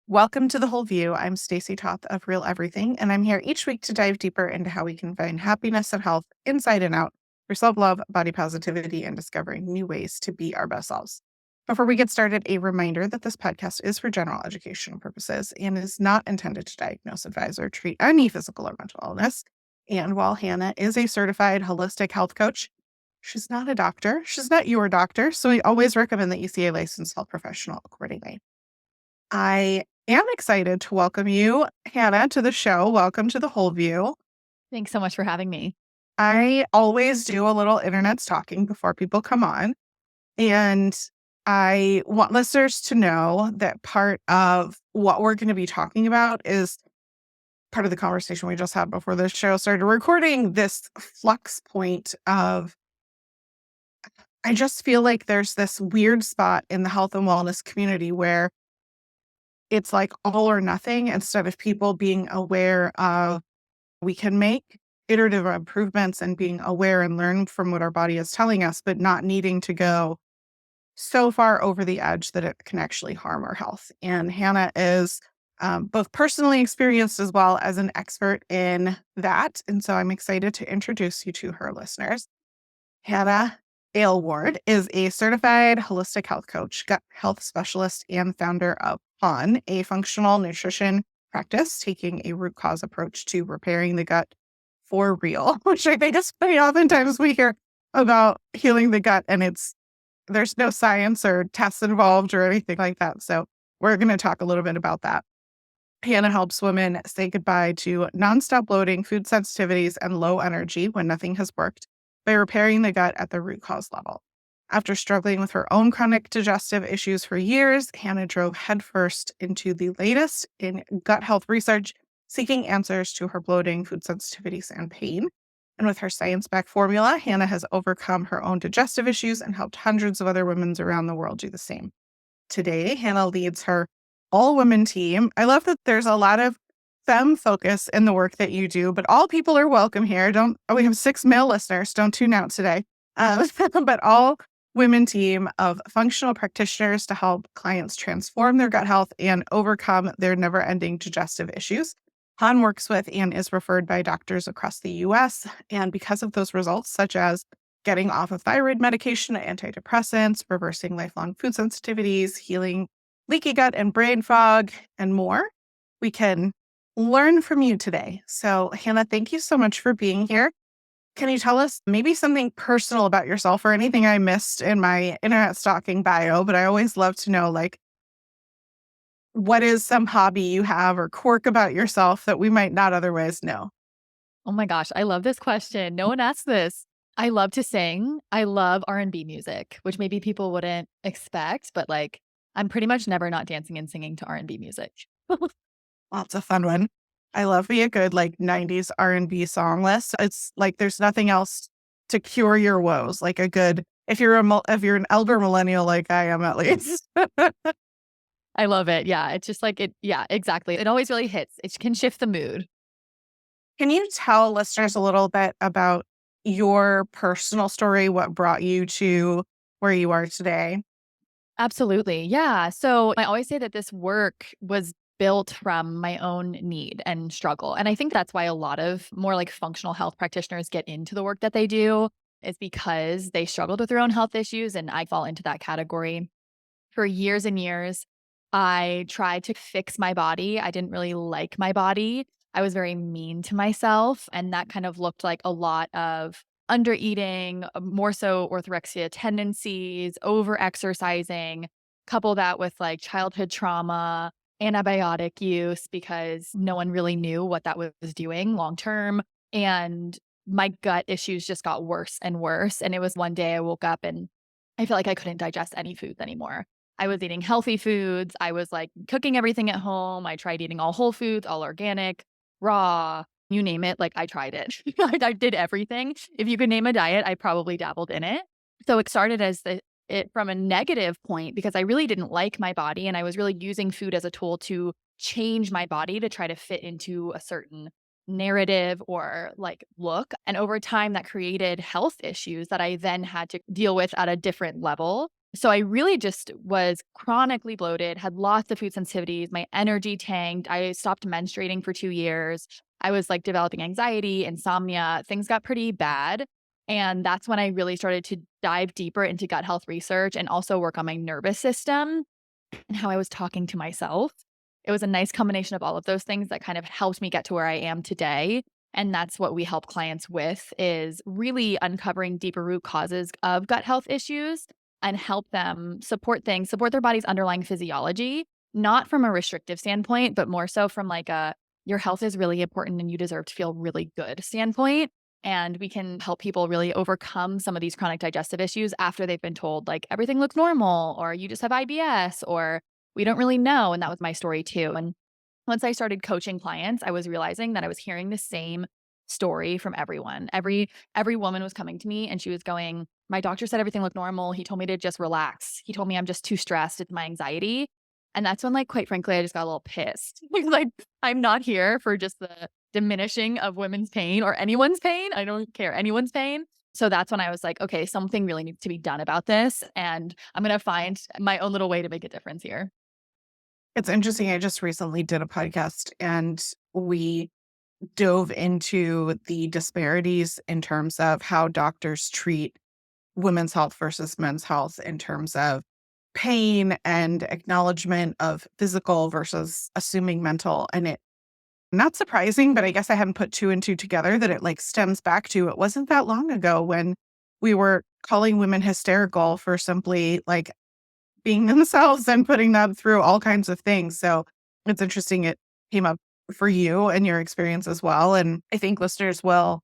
Welcome to The Whole View. I'm Stacy Toth of Real Everything, and I'm here each week to dive deeper into how we can find happiness and health inside and out for self-love, body positivity, and discovering new ways to be our best selves. Before we get started, a reminder that this podcast is for general educational purposes and is not intended to diagnose, advise, or treat any physical or mental illness. And while Hannah is a certified holistic health coach, she's not a doctor. She's not your doctor, so we always recommend that you see a licensed health professional accordingly. I am excited to welcome you, Hannah, to the show. Welcome to The Whole View. Thanks so much for having me. I always do a little internet stalking before people come on. And I want listeners to know that part of what we're going to be talking about is part of the conversation we just had before the show started recording, this flux point of, I just feel like there's this weird spot in the health and wellness community where it's like all or nothing, instead of people being aware of we can make iterative improvements and being aware and learn from what our body is telling us, but not needing to go so far over the edge that it can actually harm our health. And Hannah is both personally experienced as well as an expert in that. And so I'm excited to introduce you to her listeners. Hannah Aylward is a certified holistic health coach, gut health specialist, and founder of FUN, a functional nutrition practice taking a root cause approach to repairing the gut for real, which I think is funny. Oftentimes we hear about healing the gut and there's no science or tests involved or anything like that. So we're going to talk a little bit about that. Hannah helps women say goodbye to nonstop bloating, food sensitivities, and low energy when nothing has worked by repairing the gut at the root cause level. After struggling with her own chronic digestive issues for years, Hannah drove headfirst into the latest in gut health research, seeking answers to her bloating, food sensitivities, and pain. And with her science-backed formula, Hannah has overcome her own digestive issues and helped hundreds of other women around the world do the same. Today, Hannah leads her all-women team. I love that there's a lot of femme focus in the work that you do, but all people are welcome here. We have 6 male listeners. Don't tune out today. But all women team of functional practitioners to help clients transform their gut health and overcome their never-ending digestive issues. Han works with and is referred by doctors across the US. And because of those results, such as getting off of thyroid medication, antidepressants, reversing lifelong food sensitivities, healing leaky gut and brain fog, and more, we can learn from you today. So, Hannah, thank you so much for being here. Can you tell us maybe something personal about yourself or anything I missed in my internet stalking bio? But I always love to know, like, what is some hobby you have or quirk about yourself that we might not otherwise know? Oh my gosh, I love this question. No one asked this. I love to sing. I love R&B music, which maybe people wouldn't expect, but like I'm pretty much never not dancing and singing to R&B music. Well, it's a fun one. I love me a good like 90s R&B song list. It's like there's nothing else to cure your woes. Like a good if you're an elder millennial like I am at least. I love it. Yeah, it's just like it. Yeah, exactly. It always really hits. It can shift the mood. Can you tell listeners a little bit about your personal story, what brought you to where you are today? Absolutely. Yeah. So I always say that this work was built from my own need and struggle. And I think that's why a lot of more like functional health practitioners get into the work that they do is because they struggled with their own health issues. And I fall into that category. For years and years, I tried to fix my body. I didn't really like my body. I was very mean to myself. And that kind of looked like a lot of under eating, more so orthorexia tendencies, over exercising, couple that with like childhood trauma, antibiotic use because no one really knew what that was doing long term. And my gut issues just got worse and worse. And it was one day I woke up and I felt like I couldn't digest any foods anymore. I was eating healthy foods. I was like cooking everything at home. I tried eating all whole foods, all organic, raw, you name it. Like I tried it. I did everything. If you could name a diet, I probably dabbled in it. So it started as it from a negative point because I really didn't like my body and I was really using food as a tool to change my body to try to fit into a certain narrative or like look. And over time that created health issues that I then had to deal with at a different level So I really just was chronically bloated, had lots of food sensitivities, my energy tanked. I stopped menstruating for 2 years. I was like developing anxiety, insomnia. Things got pretty bad. And that's when I really started to dive deeper into gut health research and also work on my nervous system and how I was talking to myself. It was a nice combination of all of those things that kind of helped me get to where I am today. And that's what we help clients with is really uncovering deeper root causes of gut health issues and help them support their body's underlying physiology, not from a restrictive standpoint, but more so from like a your health is really important and you deserve to feel really good standpoint. And we can help people really overcome some of these chronic digestive issues after they've been told, like, everything looks normal, or you just have IBS, or we don't really know. And that was my story too. And once I started coaching clients, I was realizing that I was hearing the same story from everyone. Every woman was coming to me and she was going, "My doctor said everything looked normal. He told me to just relax. He told me I'm just too stressed. It's my anxiety." And that's when, like, quite frankly, I just got a little pissed. Because I'm not here for just the diminishing of women's pain or anyone's pain. I don't care anyone's pain. So that's when I was like, okay, something really needs to be done about this. And I'm going to find my own little way to make a difference here. It's interesting. I just recently did a podcast and we dove into the disparities in terms of how doctors treat women's health versus men's health in terms of pain and acknowledgement of physical versus assuming mental. And it not surprising, but I guess I hadn't put two and two together that it like stems back to it wasn't that long ago when we were calling women hysterical for simply like being themselves and putting them through all kinds of things. So it's interesting it came up for you and your experience as well. And I think listeners will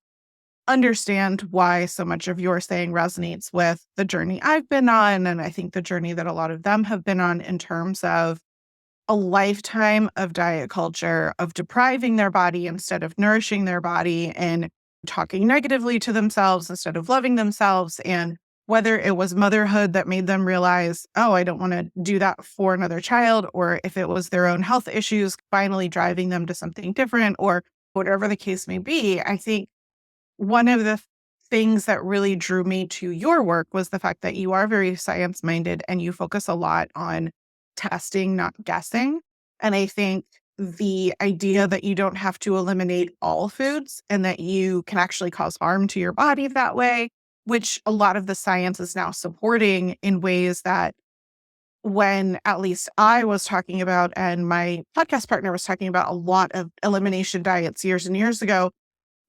understand why so much of your saying resonates with the journey I've been on. And I think the journey that a lot of them have been on in terms of a lifetime of diet culture, of depriving their body instead of nourishing their body and talking negatively to themselves instead of loving themselves. And whether it was motherhood that made them realize, oh, I don't want to do that for another child, or if it was their own health issues finally driving them to something different, or whatever the case may be, I think one of the things that really drew me to your work was the fact that you are very science minded and you focus a lot on testing, not guessing. And I think the idea that you don't have to eliminate all foods and that you can actually cause harm to your body that way, which a lot of the science is now supporting in ways that when at least I was talking about and my podcast partner was talking about a lot of elimination diets years and years ago,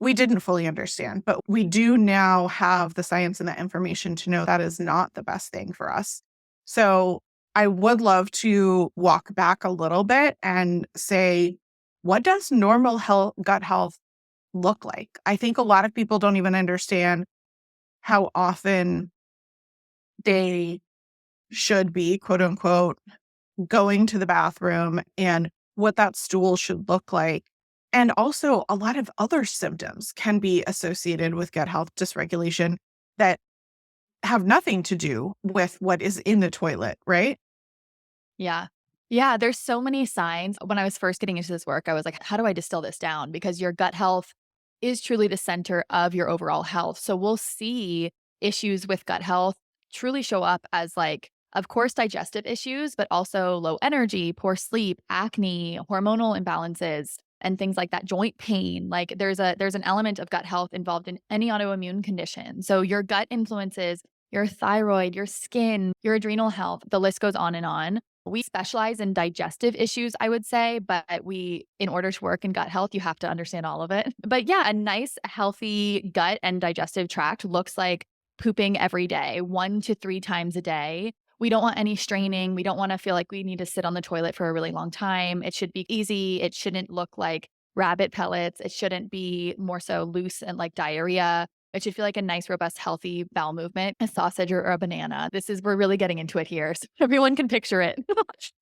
we didn't fully understand, but we do now have the science and the information to know that is not the best thing for us. So I would love to walk back a little bit and say, what does normal health, gut health look like? I think a lot of people don't even understand how often they should be, quote unquote, going to the bathroom and what that stool should look like. And also, a lot of other symptoms can be associated with gut health dysregulation that have nothing to do with what is in the toilet, right? Yeah. Yeah, there's so many signs. When I was first getting into this work, I was like, how do I distill this down? Because your gut health is truly the center of your overall health. So we'll see issues with gut health truly show up as like, of course, digestive issues, but also low energy, poor sleep, acne, hormonal imbalances, and things like that, joint pain. Like there's an element of gut health involved in any autoimmune condition. So your gut influences your thyroid, your skin, your adrenal health. The list goes on and on. We specialize in digestive issues, I would say, but in order to work in gut health, you have to understand all of it. But yeah, a nice, healthy gut and digestive tract looks like pooping every day, 1 to 3 times a day. We don't want any straining. We don't want to feel like we need to sit on the toilet for a really long time. It should be easy. It shouldn't look like rabbit pellets. It shouldn't be more so loose and like diarrhea. It should feel like a nice, robust, healthy bowel movement, a sausage or a banana. We're really getting into it here. So everyone can picture it.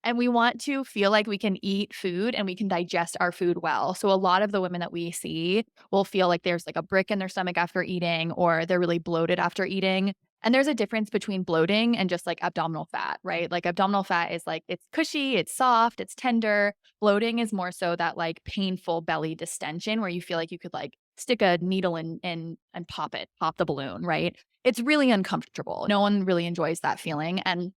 And we want to feel like we can eat food and we can digest our food well. So a lot of the women that we see will feel like there's like a brick in their stomach after eating, or they're really bloated after eating. And there's a difference between bloating and just like abdominal fat, right? Like abdominal fat is like, it's cushy, it's soft, it's tender. Bloating is more so that like painful belly distension where you feel like you could like stick a needle in and pop the balloon, right? it's really uncomfortable. No one really enjoys that feeling. And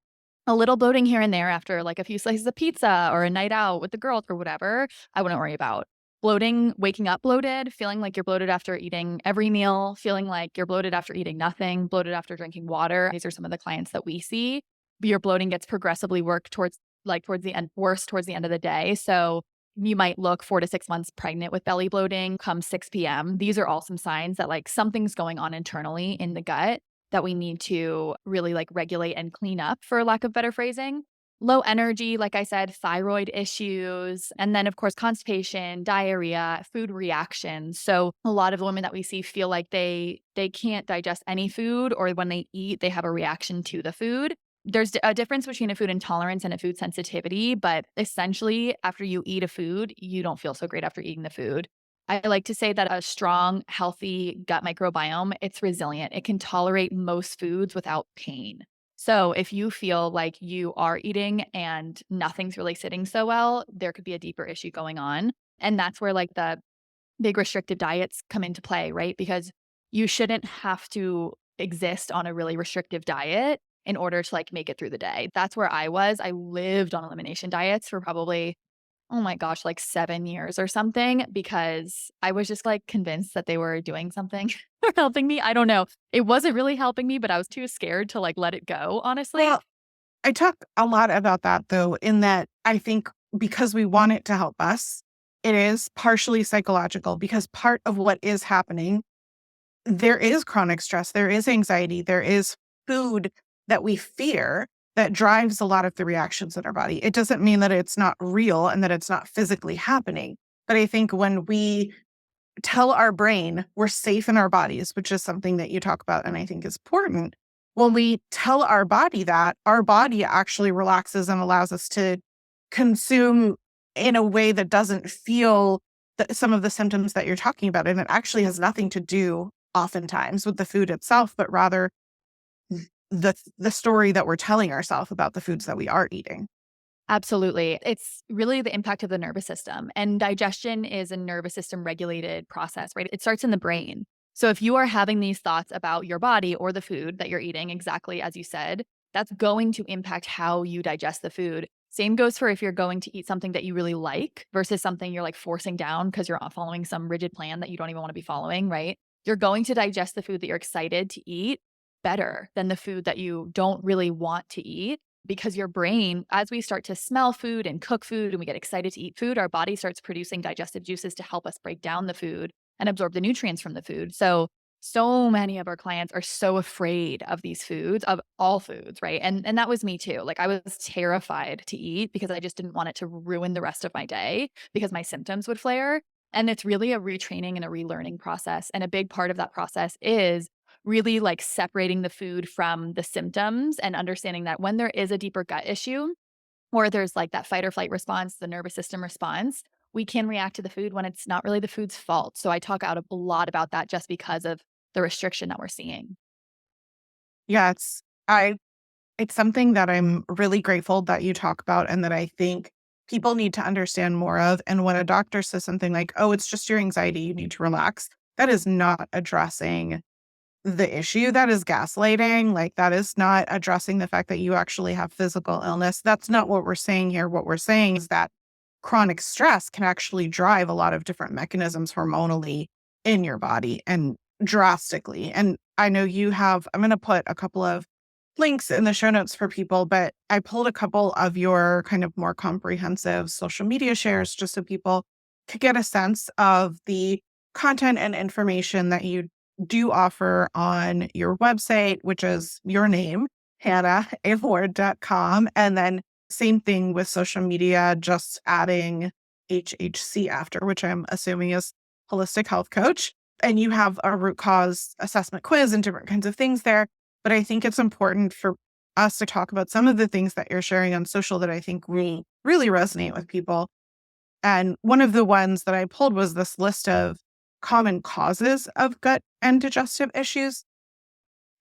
a little bloating here and there after like a few slices of pizza or a night out with the girls or whatever, I wouldn't worry about. Bloating, waking up bloated, feeling like you're bloated after eating every meal, feeling like you're bloated after eating nothing, bloated after drinking water. These are some of the clients that we see. Your bloating gets progressively towards the end, worse towards the end of the day. So you might look 4 to 6 months pregnant with belly bloating come 6 p.m. These are all some signs that like something's going on internally in the gut that we need to really like regulate and clean up, for lack of better phrasing. Low energy, like I said, thyroid issues, and then of course constipation, diarrhea, food reactions. So a lot of women that we see feel like they can't digest any food, or when they eat, they have a reaction to the food. There's a difference between a food intolerance and a food sensitivity, but essentially after you eat a food, you don't feel so great after eating the food. I like to say that a strong, healthy gut microbiome, it's resilient. It can tolerate most foods without pain. So if you feel like you are eating and nothing's really sitting so well, there could be a deeper issue going on. And that's where like the big restrictive diets come into play, right? Because you shouldn't have to exist on a really restrictive diet in order to like make it through the day. That's where I was. I lived on elimination diets for probably, oh my gosh, like 7 years or something, because I was just like convinced that they were doing something or helping me. I don't know. It wasn't really helping me, but I was too scared to like let it go, honestly. Well, I talk a lot about that though, in that I think because we want it to help us, it is partially psychological because part of what is happening, there is chronic stress, there is anxiety, there is food that we fear that drives a lot of the reactions in our body. It doesn't mean that it's not real and that it's not physically happening. But I think when we tell our brain we're safe in our bodies, which is something that you talk about and I think is important. When we tell our body that, our body actually relaxes and allows us to consume in a way that doesn't feel some of the symptoms that you're talking about. And it actually has nothing to do oftentimes with the food itself, but rather the story that we're telling ourselves about the foods that we are eating. Absolutely. It's really the impact of the nervous system. And digestion is a nervous system regulated process, right? It starts in the brain. So if you are having these thoughts about your body or the food that you're eating, exactly as you said, that's going to impact how you digest the food. Same goes for if you're going to eat something that you really like versus something you're like forcing down because you're following some rigid plan that you don't even want to be following, right? You're going to digest the food that you're excited to eat better than the food that you don't really want to eat, because your brain, as we start to smell food and cook food and we get excited to eat food, our body starts producing digestive juices to help us break down the food and absorb the nutrients from the food. So many of our clients are so afraid of these foods, of all foods, right? And that was me too. Like I was terrified to eat because I just didn't want it to ruin the rest of my day because my symptoms would flare. And it's really a retraining and a relearning process. And a big part of that process is really like separating the food from the symptoms and understanding that when there is a deeper gut issue or there's like that fight or flight response, the nervous system response, we can react to the food when it's not really the food's fault. So I talk out a lot about that just because of the restriction that we're seeing. Yeah, I it's something that I'm really grateful that you talk about and that I think people need to understand more of. And when a doctor says something like, "Oh, it's just your anxiety, you need to relax," that is not addressing the issue. That is gaslighting. Like, that is not addressing the fact that you actually have physical illness. That's not what we're saying here. What we're saying is that chronic stress can actually drive a lot of different mechanisms hormonally in your body and drastically. And I know you have, I'm going to put a couple of links in the show notes for people, but I pulled a couple of your kind of more comprehensive social media shares just so people could get a sense of the content and information that you do offer on your website, which is your name, hannahaylward.com. And then same thing with social media, just adding HHC after, which I'm assuming is holistic health coach. And you have a root cause assessment quiz and different kinds of things there. But I think it's important for us to talk about some of the things that you're sharing on social that I think really resonate with people. And one of the ones that I pulled was this list of common causes of gut and digestive issues.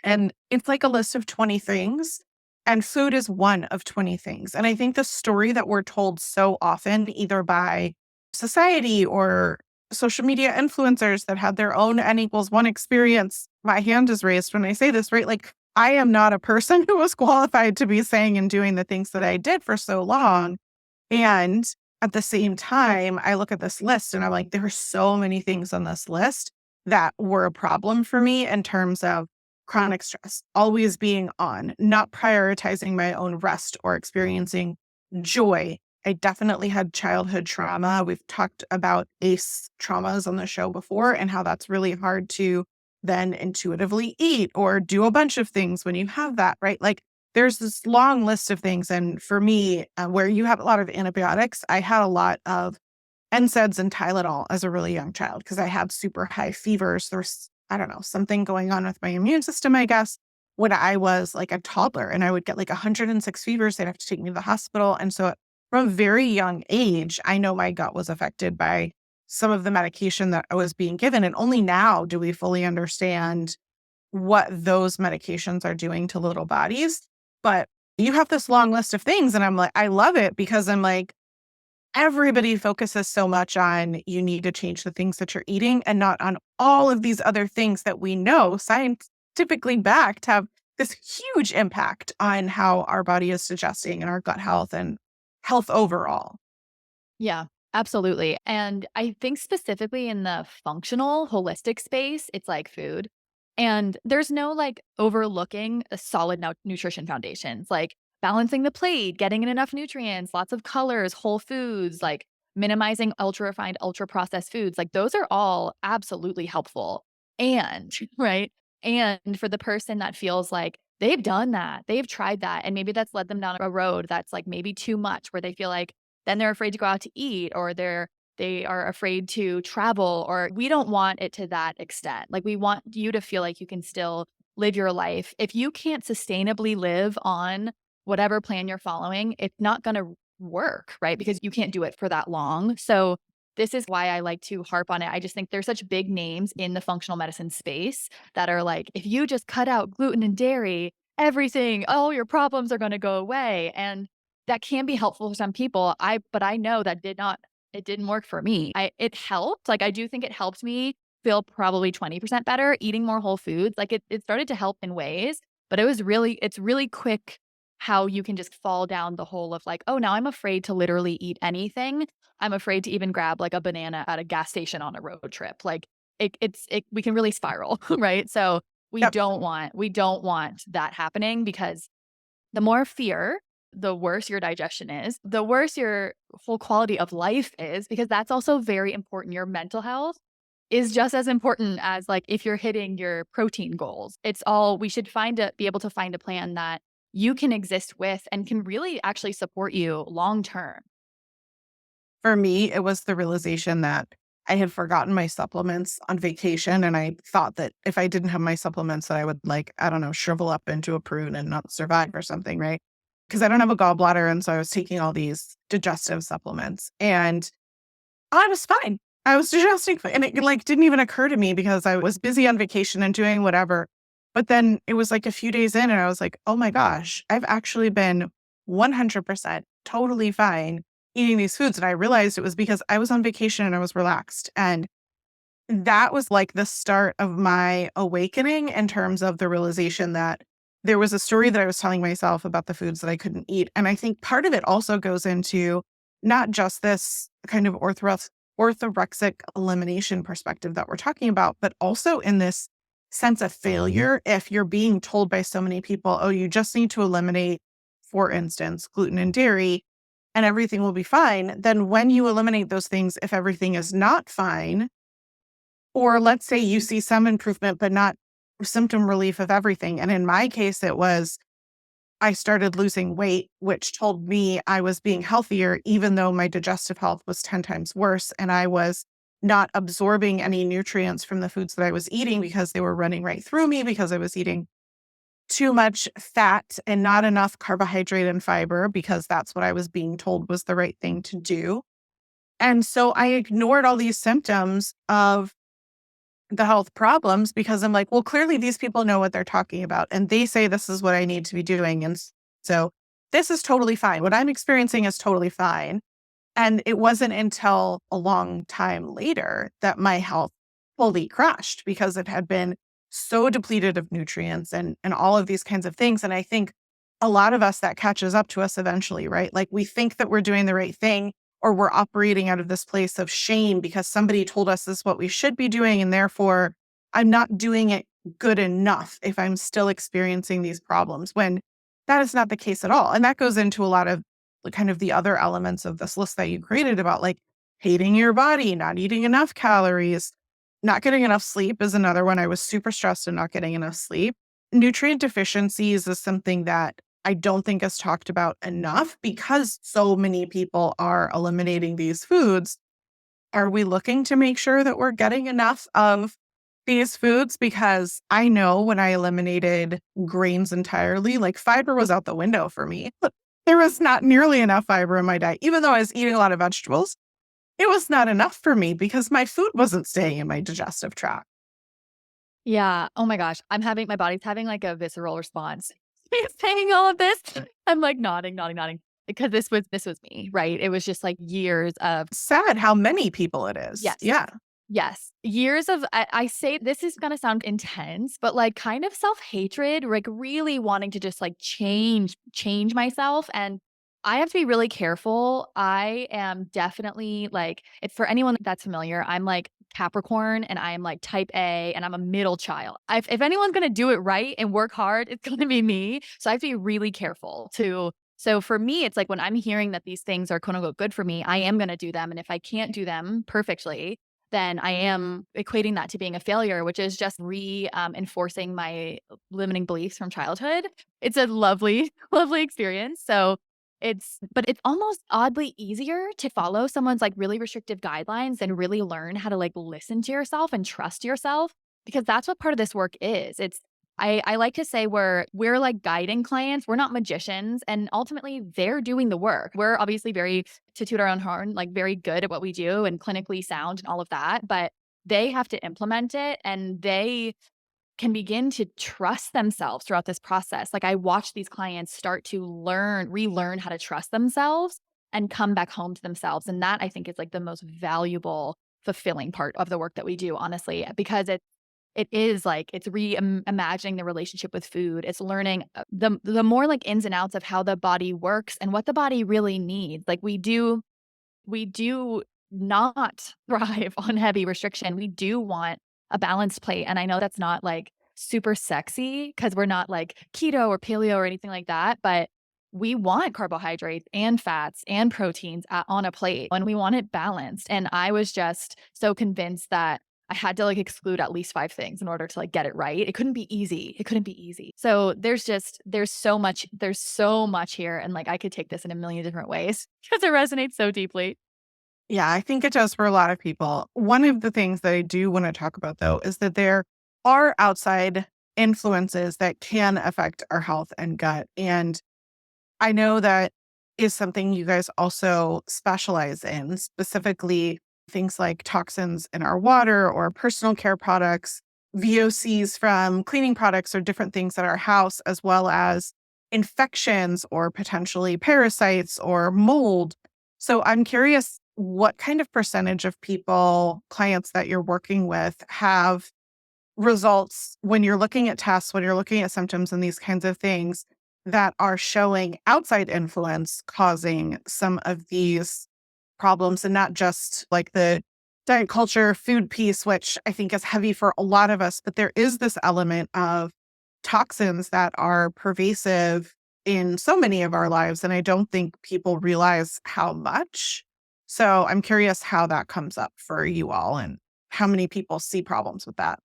And it's like a list of 20 things, and food is one of 20 things. And I think the story that we're told so often, either by society or social media influencers that had their own N equals one experience my hand is raised when I say this, right? Like, I am not a person who was qualified to be saying and doing the things that I did for so long. And at the same time, I look at this list and I'm like, there are so many things on this list that were a problem for me in terms of chronic stress, always being on, not prioritizing my own rest or experiencing joy. I definitely had childhood trauma. We've talked about ACE traumas on the show before and how that's really hard to then intuitively eat or do a bunch of things when you have that, right? Like, there's this long list of things. And for me, where you have a lot of antibiotics, I had a lot of NSAIDs and Tylenol as a really young child because I had super high fevers. There's, I don't know, something going on with my immune system, I guess, when I was like a toddler and I would get like 106 fevers. They'd have to take me to the hospital. And so from a very young age, I know my gut was affected by some of the medication that I was being given. And only now do we fully understand what those medications are doing to little bodies. But you have this long list of things. And I'm like, I love it because I'm like, everybody focuses so much on you need to change the things that you're eating and not on all of these other things that we know scientifically backed have this huge impact on how our body is digesting and our gut health and health overall. Yeah, absolutely. And I think specifically in the functional, holistic space, it's like food. And there's no like overlooking a solid nutrition foundations, like balancing the plate, getting in enough nutrients, lots of colors, whole foods, like minimizing ultra refined, ultra processed foods. Like those are all absolutely helpful. And, right. And for the person that feels like they've done that, they've tried that, and maybe that's led them down a road that's like maybe too much, where they feel like then they're afraid to go out to eat, or they are afraid to travel, or we don't want it to that extent. Like we want you to feel like you can still live your life. If you can't sustainably live on whatever plan you're following, it's not going to work, right? Because you can't do it for that long. So this is why I like to harp on it. I just think there's such big names in the functional medicine space that are like, if you just cut out gluten and dairy, everything, all your problems are going to go away. And that can be helpful for some people. But I know that it didn't work for me. It helped. Like I do think it helped me feel probably 20% better eating more whole foods. Like it started to help in ways, but it's really quick how you can just fall down the hole of like, oh, now I'm afraid to literally eat anything. I'm afraid to even grab like a banana at a gas station on a road trip. Like we can really spiral, right? So Yep. we don't want that happening, because the more fear, the worse your digestion is, the worse your whole quality of life is, because that's also very important. Your mental health is just as important as like if you're hitting your protein goals. It's all, we should be able to find a plan that you can exist with and can really actually support you long term. For me, it was the realization that I had forgotten my supplements on vacation. And I thought that if I didn't have my supplements, that I would like, I don't know, shrivel up into a prune and not survive or something, right? Because I don't have a gallbladder. And so I was taking all these digestive supplements and I was fine. I was digesting fine. And it like didn't even occur to me because I was busy on vacation and doing whatever. But then it was like a few days in and I was like, oh my gosh, I've actually been 100% totally fine eating these foods. And I realized it was because I was on vacation and I was relaxed. And that was like the start of my awakening in terms of the realization that there was a story that I was telling myself about the foods that I couldn't eat. And I think part of it also goes into not just this kind of orthorexic elimination perspective that we're talking about, but also in this sense of failure. If you're being told by so many people, oh, you just need to eliminate, for instance, gluten and dairy, and everything will be fine, then when you eliminate those things, if everything is not fine, or let's say you see some improvement, but not symptom relief of everything. And in my case, it was I started losing weight, which told me I was being healthier, even though my digestive health was 10 times worse. And I was not absorbing any nutrients from the foods that I was eating because they were running right through me because I was eating too much fat and not enough carbohydrate and fiber because that's what I was being told was the right thing to do. And so I ignored all these symptoms of the health problems because I'm like, well, clearly these people know what they're talking about and they say this is what I need to be doing. And so this is totally fine. What I'm experiencing is totally fine. And it wasn't until a long time later that my health fully crashed because it had been so depleted of nutrients and all of these kinds of things. And I think a lot of us, that catches up to us eventually, right? Like we think that we're doing the right thing, or we're operating out of this place of shame because somebody told us this is what we should be doing. And therefore, I'm not doing it good enough if I'm still experiencing these problems, when that is not the case at all. And that goes into a lot of kind of the other elements of this list that you created about like hating your body, not eating enough calories, not getting enough sleep is another one. I was super stressed and not getting enough sleep. Nutrient deficiencies is something that I don't think is talked about enough because so many people are eliminating these foods. Are we looking to make sure that we're getting enough of these foods? Because I know when I eliminated grains entirely, like fiber was out the window for me. There was not nearly enough fiber in my diet. Even though I was eating a lot of vegetables, it was not enough for me because my food wasn't staying in my digestive tract. Yeah. Oh my gosh. My body's having like a visceral response. He's saying all of this. I'm like nodding, nodding, nodding. Because this was me, right? It was just like years of Sad how many people it is. yes. Yeah. Yes. Years of I say this is gonna sound intense, but like kind of self-hatred, like really wanting to just like change myself. And I have to be really careful. I am definitely like, if for anyone that's familiar, I'm like Capricorn and I am like type A and I'm a middle child. If anyone's gonna do it right and work hard, it's gonna be me. So I have to be really careful to so for me, it's like when I'm hearing that these things are quote unquote good for me, I am going to do them. And if I can't do them perfectly, then I am equating that to being a failure, which is just enforcing my limiting beliefs from childhood. It's a lovely, lovely experience. But it's almost oddly easier to follow someone's like really restrictive guidelines and really learn how to like listen to yourself and trust yourself because that's what part of this work is. I like to say we're like guiding clients. We're not magicians. And ultimately they're doing the work. We're obviously very to toot our own horn, like very good at what we do and clinically sound and all of that. But they have to implement it and they can begin to trust themselves throughout this process. Like I watch these clients start to relearn how to trust themselves and come back home to themselves. And that I think is like the most valuable, fulfilling part of the work that we do, honestly, because it is like it's reimagining the relationship with food. It's learning the more like ins and outs of how the body works and what the body really needs. Like we do not thrive on heavy restriction. We do want a balanced plate. And I know that's not like super sexy because we're not like keto or paleo or anything like that, but we want carbohydrates and fats and proteins on a plate and we want it balanced. And I was just so convinced that I had to like exclude at least 5 things in order to like get it right. It couldn't be easy. It couldn't be easy. So there's so much here. And like I could take this in a million different ways because it resonates so deeply. Yeah, I think it does for a lot of people. One of the things that I do want to talk about, though, is that there are outside influences that can affect our health and gut. And I know that is something you guys also specialize in, specifically things like toxins in our water or personal care products, VOCs from cleaning products or different things at our house, as well as infections or potentially parasites or mold. So I'm curious what kind of percentage of people, clients that you're working with, have results when you're looking at tests, when you're looking at symptoms and these kinds of things that are showing outside influence causing some of these problems, and not just like the diet culture food piece, which I think is heavy for a lot of us, but there is this element of toxins that are pervasive in so many of our lives. And I don't think people realize how much. So I'm curious how that comes up for you all and how many people see problems with that.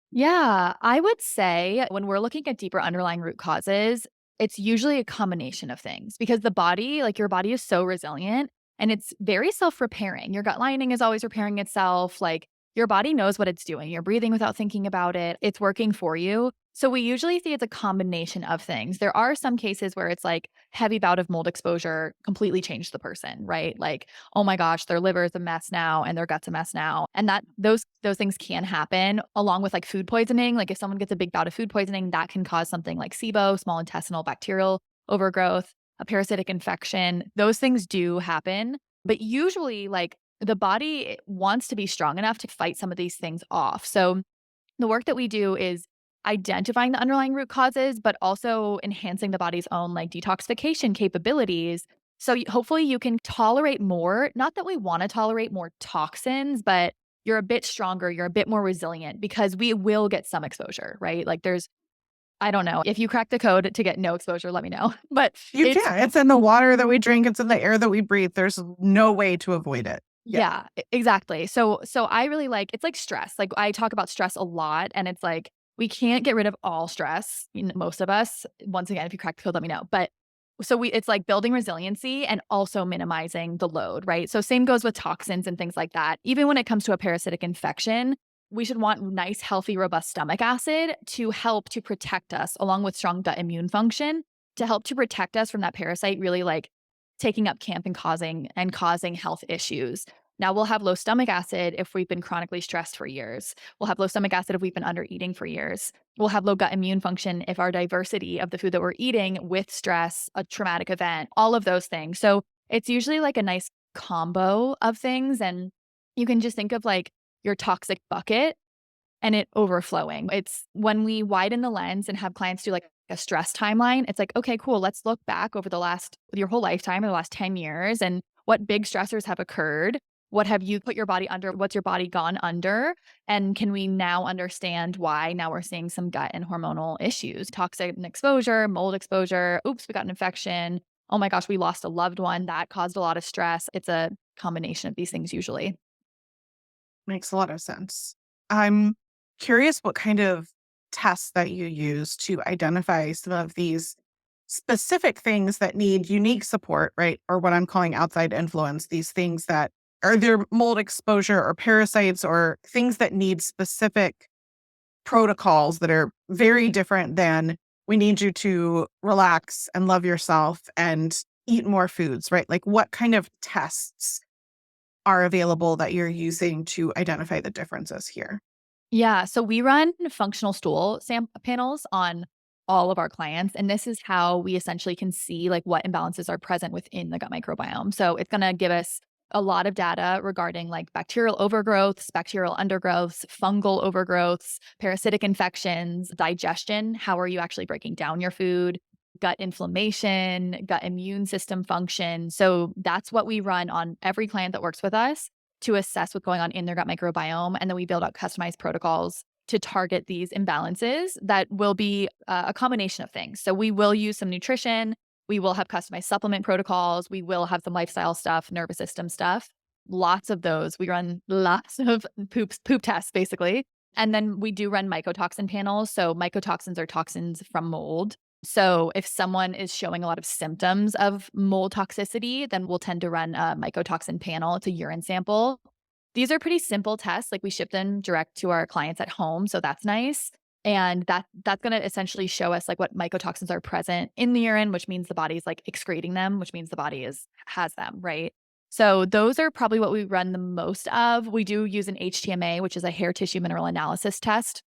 Yeah, I would say when we're looking at deeper underlying root causes, it's usually a combination of things because the body, like your body is so resilient and it's very self-repairing. Your gut lining is always repairing itself. Like your body knows what it's doing. You're breathing without thinking about it. It's working for you. So we usually see it's a combination of things. There are some cases where it's like heavy bout of mold exposure completely changed the person, right? Like, oh my gosh, their liver is a mess now and their gut's a mess now. And that those things can happen along with like food poisoning. Like if someone gets a big bout of food poisoning, that can cause something like SIBO, small intestinal bacterial overgrowth, a parasitic infection. Those things do happen. But usually like the body wants to be strong enough to fight some of these things off. So the work that we do is identifying the underlying root causes, but also enhancing the body's own like detoxification capabilities. So hopefully you can tolerate more. Not that we want to tolerate more toxins, but you're a bit stronger, you're a bit more resilient because we will get some exposure, right? Like there's, I don't know. If you crack the code to get no exposure, let me know. But You it's, can. It's in the water that we drink. It's in the air that we breathe. There's no way to avoid it. Yeah. yeah, exactly. So I really like, it's like stress. Like I talk about stress a lot and it's like we can't get rid of all stress. Most of us, once again, if you crack the code, let me know. But so it's like building resiliency and also minimizing the load, right? So same goes with toxins and things like that. Even when it comes to a parasitic infection, we should want nice, healthy, robust stomach acid to help to protect us along with strong gut immune function to help to protect us from that parasite really like taking up camp and causing health issues. Now we'll have low stomach acid if we've been chronically stressed for years. We'll have low stomach acid if we've been under eating for years. We'll have low gut immune function if our diversity of the food that we're eating with stress, a traumatic event, all of those things. So it's usually like a nice combo of things. And you can just think of like your toxic bucket and it overflowing. It's when we widen the lens and have clients do like a stress timeline, it's like, okay, cool. Let's look back over your whole lifetime, or the last 10 years, and what big stressors have occurred. What have you put your body under? What's your body gone under? And can we now understand why now we're seeing some gut and hormonal issues? Toxic exposure, mold exposure. Oops, we got an infection. Oh my gosh, we lost a loved one. That caused a lot of stress. It's a combination of these things usually. Makes a lot of sense. I'm curious what kind of tests that you use to identify some of these specific things that need unique support, right? Or what I'm calling outside influence, these things that are there mold exposure or parasites or things that need specific protocols that are very different than we need you to relax and love yourself and eat more foods, right? Like what kind of tests are available that you're using to identify the differences here? Yeah. So we run functional stool panels on all of our clients. And this is how we essentially can see like what imbalances are present within the gut microbiome. So it's going to give us a lot of data regarding like bacterial overgrowths, bacterial undergrowths, fungal overgrowths, parasitic infections, digestion. How are you actually breaking down your food? Gut inflammation, gut immune system function. So that's what we run on every client that works with us to assess what's going on in their gut microbiome. And then we build out customized protocols to target these imbalances that will be a combination of things. So we will use some nutrition. We will have customized supplement protocols. We will have some lifestyle stuff, nervous system stuff, lots of those. We run lots of poop tests, basically. And then we do run mycotoxin panels. So mycotoxins are toxins from mold. So if someone is showing a lot of symptoms of mold toxicity, then we'll tend to run a mycotoxin panel. It's a urine sample. These are pretty simple tests. Like we ship them direct to our clients at home. So that's nice. And that's going to essentially show us like what mycotoxins are present in the urine, which means the body's like excreting them, which means the body has them, right? So those are probably what we run the most of. We do use an HTMA, which is a hair tissue mineral analysis test.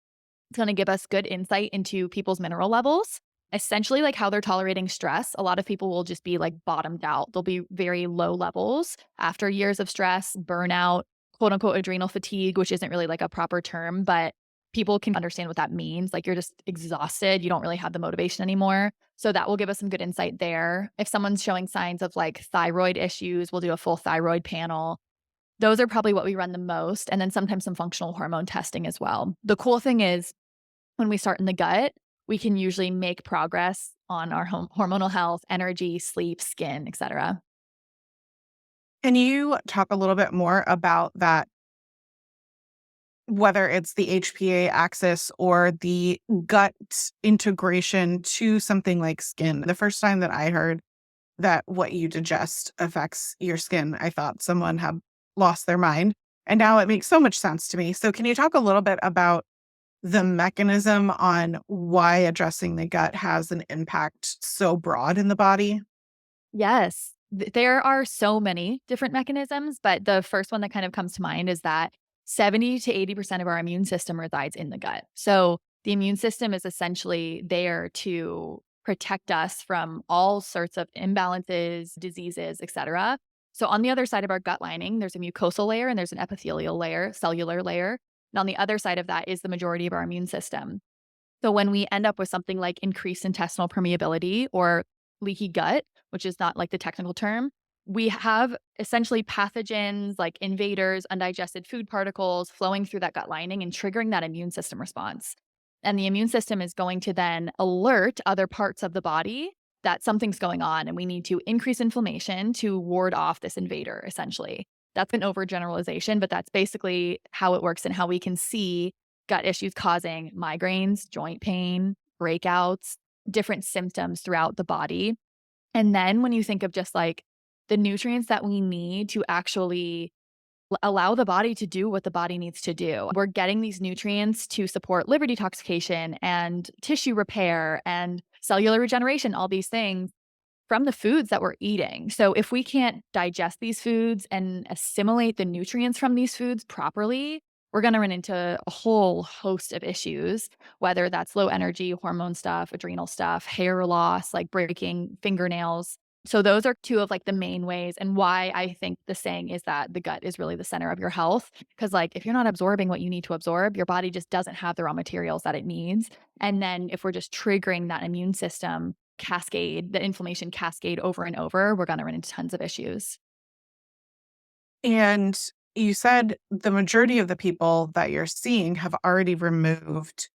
It's going to give us good insight into people's mineral levels, essentially like how they're tolerating stress. A lot of people will just be like bottomed out. They'll be very low levels after years of stress, burnout, quote unquote adrenal fatigue, which isn't really like a proper term, but people can understand what that means. Like you're just exhausted. You don't really have the motivation anymore. So that will give us some good insight there. If someone's showing signs of like thyroid issues, we'll do a full thyroid panel. Those are probably what we run the most. And then sometimes some functional hormone testing as well. The cool thing is when we start in the gut, we can usually make progress on our hormonal health, energy, sleep, skin, etc. Can you talk a little bit more about that, whether it's the HPA axis or the gut integration to something like skin? The first time that I heard that what you digest affects your skin, I thought someone had lost their mind. And now it makes so much sense to me. So can you talk a little bit about the mechanism on why addressing the gut has an impact so broad in the body? Yes, there are so many different mechanisms, but the first one that kind of comes to mind is that 70 to 80% of our immune system resides in the gut. So the immune system is essentially there to protect us from all sorts of imbalances, diseases, etc. So on the other side of our gut lining, there's a mucosal layer and there's an epithelial layer, cellular layer. And on the other side of that is the majority of our immune system. So when we end up with something like increased intestinal permeability or leaky gut, which is not like the technical term, we have essentially pathogens like invaders, undigested food particles flowing through that gut lining and triggering that immune system response. And the immune system is going to then alert other parts of the body that something's going on and we need to increase inflammation to ward off this invader, essentially. That's an overgeneralization, but that's basically how it works and how we can see gut issues causing migraines, joint pain, breakouts, different symptoms throughout the body. And then when you think of just like the nutrients that we need to actually allow the body to do what the body needs to do, we're getting these nutrients to support liver detoxification and tissue repair and cellular regeneration, all these things from the foods that we're eating. So if we can't digest these foods and assimilate the nutrients from these foods properly, we're going to run into a whole host of issues, whether that's low energy, hormone stuff, adrenal stuff, hair loss, like breaking fingernails. So those are two of like the main ways and why I think the saying is that the gut is really the center of your health. Because like if you're not absorbing what you need to absorb, your body just doesn't have the raw materials that it needs. And then if we're just triggering that immune system cascade, the inflammation cascade over and over, we're going to run into tons of issues. And you said the majority of the people that you're seeing have already removed,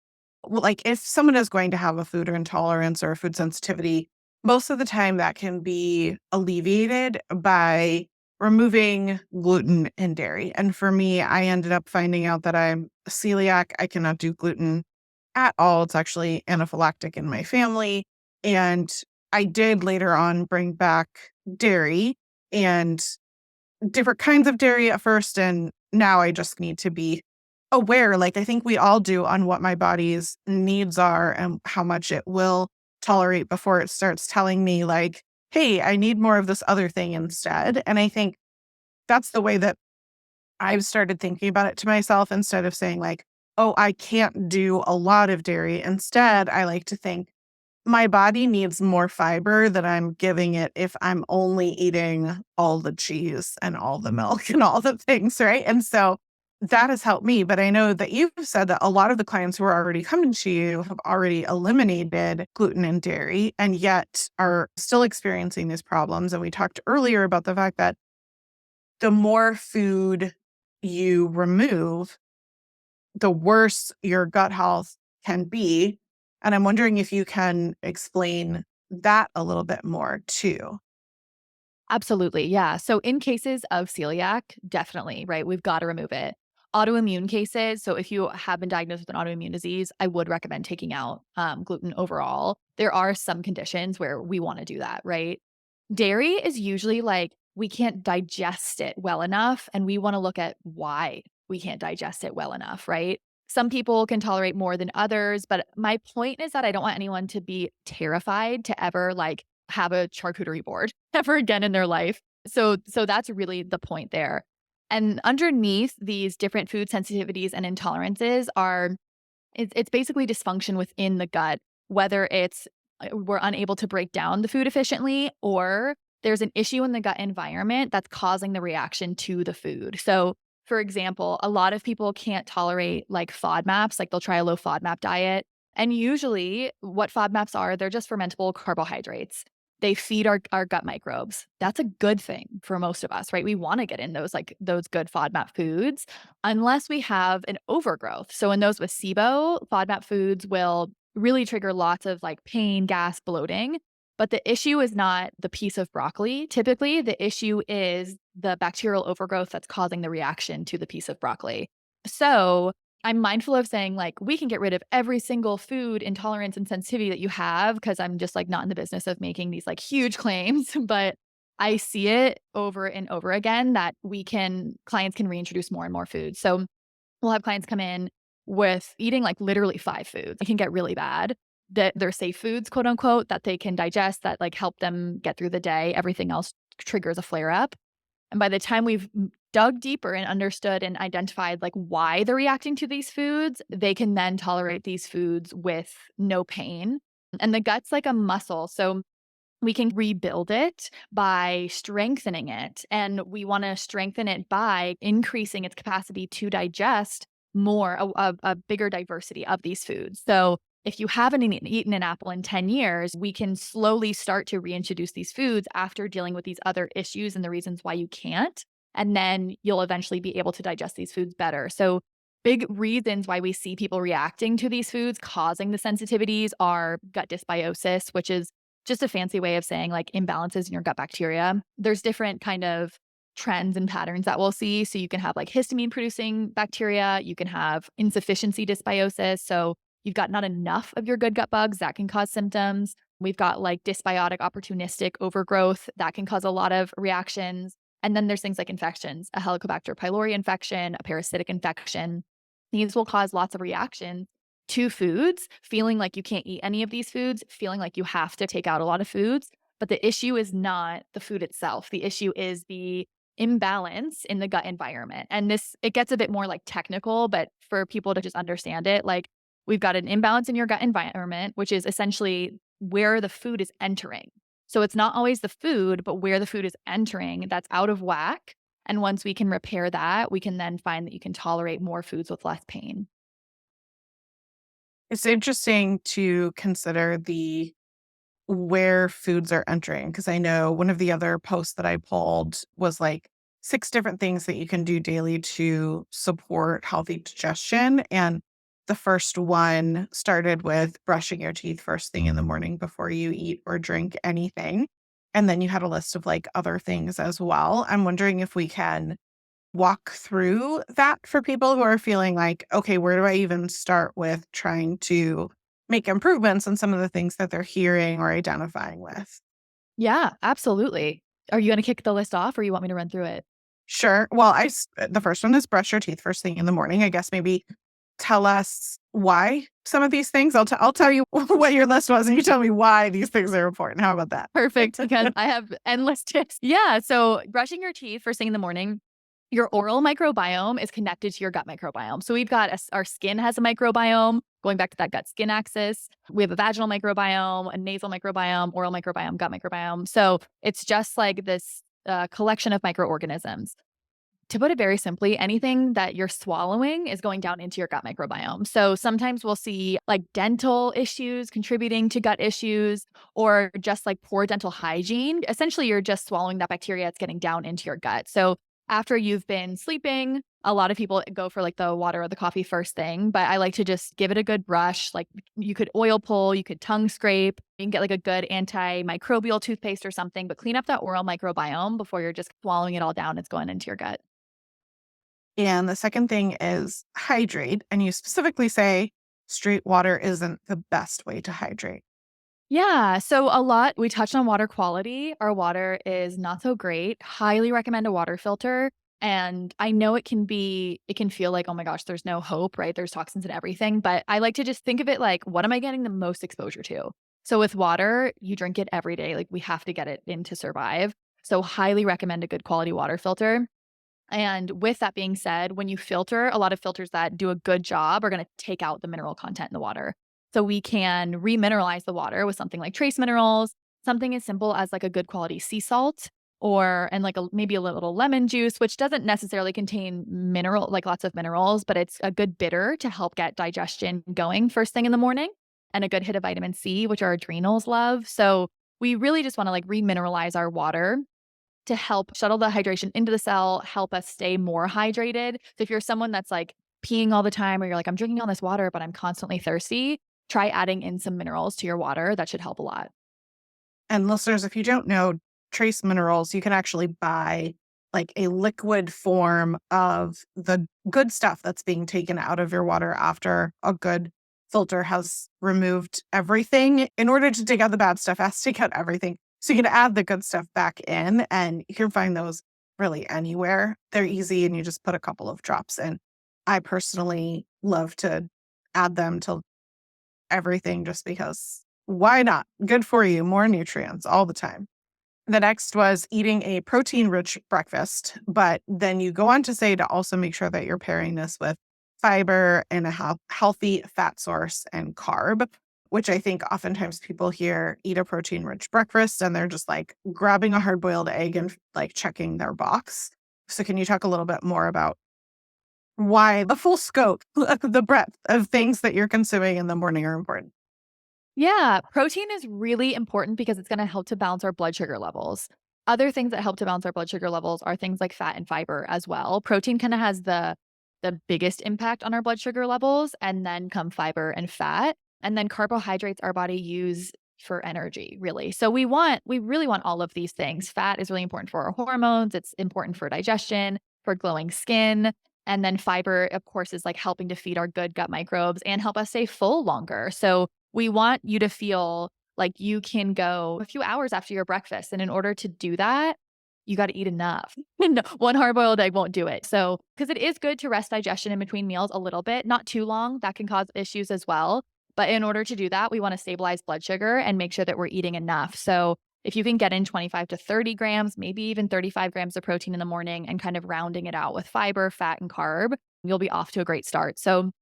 well, like if someone is going to have a food intolerance or a food sensitivity, most of the time that can be alleviated by removing gluten and dairy. And for me, I ended up finding out that I'm celiac. I cannot do gluten at all. It's actually anaphylactic in my family. And I did later on bring back dairy and different kinds of dairy at first. And now I just need to be aware, like I think we all do, on what my body's needs are and how much it will tolerate before it starts telling me, like, hey, I need more of this other thing instead. And I think that's the way that I've started thinking about it to myself instead of saying, like, oh, I can't do a lot of dairy. Instead, I like to think my body needs more fiber than I'm giving it if I'm only eating all the cheese and all the milk and all the things, right? And so that has helped me. But I know that you've said that a lot of the clients who are already coming to you have already eliminated gluten and dairy and yet are still experiencing these problems. And we talked earlier about the fact that the more food you remove, the worse your gut health can be. And I'm wondering if you can explain that a little bit more too. Absolutely. Yeah. So in cases of celiac, definitely, right? We've got to remove it. Autoimmune cases. So if you have been diagnosed with an autoimmune disease, I would recommend taking out gluten overall. There are some conditions where we want to do that, right? Dairy is usually like we can't digest it well enough, and we want to look at why we can't digest it well enough, right? Some people can tolerate more than others, but my point is that I don't want anyone to be terrified to ever like have a charcuterie board ever again in their life. So that's really the point there. And underneath these different food sensitivities and intolerances are it's basically dysfunction within the gut, whether it's we're unable to break down the food efficiently or there's an issue in the gut environment that's causing the reaction to the food. So, for example, a lot of people can't tolerate like FODMAPs, like they'll try a low FODMAP diet. And usually, what FODMAPs are, they're just fermentable carbohydrates. They feed our gut microbes. That's a good thing for most of us, right? We want to get in those good FODMAP foods unless we have an overgrowth. So in those with SIBO, FODMAP foods will really trigger lots of like pain, gas, bloating. But the issue is not the piece of broccoli. Typically, the issue is the bacterial overgrowth that's causing the reaction to the piece of broccoli. So I'm mindful of saying, like, we can get rid of every single food intolerance and sensitivity that you have, because I'm just like not in the business of making these like huge claims, but I see it over and over again that clients can reintroduce more and more food. So we'll have clients come in with eating like literally 5 foods. It can get really bad. That they're safe foods, quote unquote, that they can digest, that like help them get through the day. Everything else triggers a flare up. And by the time we've dug deeper and understood and identified like why they're reacting to these foods, they can then tolerate these foods with no pain. And the gut's like a muscle. So we can rebuild it by strengthening it. And we want to strengthen it by increasing its capacity to digest more, a bigger diversity of these foods. So if you haven't eaten an apple in 10 years, we can slowly start to reintroduce these foods after dealing with these other issues and the reasons why you can't. And then you'll eventually be able to digest these foods better. So, big reasons why we see people reacting to these foods causing the sensitivities are gut dysbiosis, which is just a fancy way of saying like imbalances in your gut bacteria. There's different kind of trends and patterns that we'll see. So you can have like histamine producing bacteria, you can have insufficiency dysbiosis. So you've got not enough of your good gut bugs that can cause symptoms. We've got like dysbiotic opportunistic overgrowth that can cause a lot of reactions. And then there's things like infections, a Helicobacter pylori infection, a parasitic infection. These will cause lots of reactions to foods, feeling like you can't eat any of these foods, feeling like you have to take out a lot of foods. But the issue is not the food itself. The issue is the imbalance in the gut environment. And it gets a bit more like technical, but for people to just understand it, like we've got an imbalance in your gut environment, which is essentially where the food is entering. So it's not always the food, but where the food is entering that's out of whack. And once we can repair that, we can then find that you can tolerate more foods with less pain. It's interesting to consider the where foods are entering, because I know one of the other posts that I pulled was like 6 different things that you can do daily to support healthy digestion, and the first one started with brushing your teeth first thing in the morning before you eat or drink anything, and then you had a list of, like, other things as well. I'm wondering if we can walk through that for people who are feeling like, okay, where do I even start with trying to make improvements on some of the things that they're hearing or identifying with? Yeah, absolutely. Are you going to kick the list off or you want me to run through it? Sure. Well, the first one is brush your teeth first thing in the morning. I guess maybe tell us why some of these things. I'll tell you what your list was, and you tell me why these things are important. How about that? Perfect, because I have endless tips. Yeah, so brushing your teeth first thing in the morning, your oral microbiome is connected to your gut microbiome. So we've got our skin has a microbiome, going back to that gut skin axis. We have a vaginal microbiome, a nasal microbiome, oral microbiome, gut microbiome. So it's just like this collection of microorganisms. To put it very simply, anything that you're swallowing is going down into your gut microbiome. So sometimes we'll see like dental issues contributing to gut issues or just like poor dental hygiene. Essentially, you're just swallowing that bacteria that's getting down into your gut. So after you've been sleeping, a lot of people go for like the water or the coffee first thing, but I like to just give it a good brush. Like you could oil pull, you could tongue scrape, you can get like a good antimicrobial toothpaste or something, but clean up that oral microbiome before you're just swallowing it all down. It's going into your gut. And the second thing is hydrate. And you specifically say straight water isn't the best way to hydrate. Yeah. So we touched on water quality. Our water is not so great. Highly recommend a water filter. And I know it can feel like, oh my gosh, there's no hope, right? There's toxins and everything. But I like to just think of it like, what am I getting the most exposure to? So with water, you drink it every day. Like we have to get it in to survive. So highly recommend a good quality water filter. And with that being said, when you filter, a lot of filters that do a good job are going to take out the mineral content in the water. So we can remineralize the water with something like trace minerals, something as simple as like a good quality sea salt and like maybe a little lemon juice, which doesn't necessarily contain like lots of minerals, but it's a good bitter to help get digestion going first thing in the morning, and a good hit of vitamin C, which our adrenals love. So we really just want to like remineralize our water to help shuttle the hydration into the cell, help us stay more hydrated. So if you're someone that's like peeing all the time or you're like, I'm drinking all this water, but I'm constantly thirsty, try adding in some minerals to your water. That should help a lot. And listeners, if you don't know, trace minerals, you can actually buy like a liquid form of the good stuff that's being taken out of your water after a good filter has removed everything. In order to take out the bad stuff, it has to take out everything. So you can add the good stuff back in, and you can find those really anywhere. They're easy, and you just put a couple of drops in. I personally love to add them to everything just because why not? Good for you, more nutrients all the time. The next was eating a protein rich breakfast, but then you go on to say to also make sure that you're pairing this with fiber and a healthy fat source and carb, which I think oftentimes people hear eat a protein rich breakfast and they're just like grabbing a hard boiled egg and like checking their box. So, can you talk a little bit more about why the full scope, the breadth of things that you're consuming in the morning are important? Yeah, protein is really important because it's going to help to balance our blood sugar levels. Other things that help to balance our blood sugar levels are things like fat and fiber as well. Protein kind of has the biggest impact on our blood sugar levels, and then come fiber and fat, and then carbohydrates our body use for energy, really. So we really want all of these things. Fat is really important for our hormones, it's important for digestion, for glowing skin, and then fiber of course is like helping to feed our good gut microbes and help us stay full longer. So we want you to feel like you can go a few hours after your breakfast. And in order to do that, you got to eat enough. No, one hard boiled egg won't do it. So, because it is good to rest digestion in between meals a little bit, not too long. That can cause issues as well. But in order to do that, we want to stabilize blood sugar and make sure that we're eating enough. So, if you can get in 25 to 30 grams, maybe even 35 grams of protein in the morning and kind of rounding it out with fiber, fat, and carb, you'll be off to a great start. So,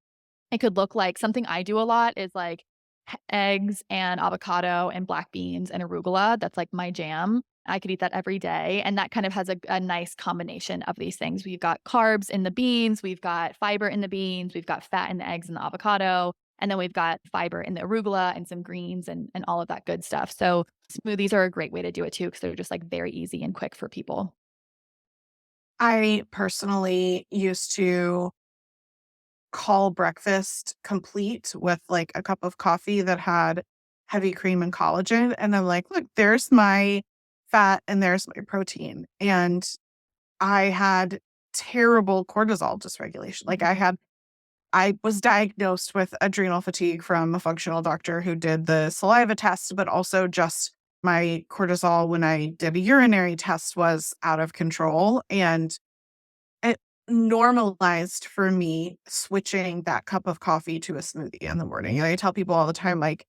it could look like something I do a lot is like eggs and avocado and black beans and arugula. That's like my jam. I could eat that every day. And that kind of has a nice combination of these things. We've got carbs in the beans, we've got fiber in the beans, we've got fat in the eggs and the avocado, and then we've got fiber in the arugula and some greens and all of that good stuff. So smoothies are a great way to do it too, because they're just like very easy and quick for people. I personally used to call breakfast complete with like a cup of coffee that had heavy cream and collagen. And I'm like, look, there's my fat and there's my protein. And I had terrible cortisol dysregulation. I was diagnosed with adrenal fatigue from a functional doctor who did the saliva test, but also just my cortisol when I did a urinary test was out of control. And it normalized for me switching that cup of coffee to a smoothie in the morning. And I tell people all the time, like,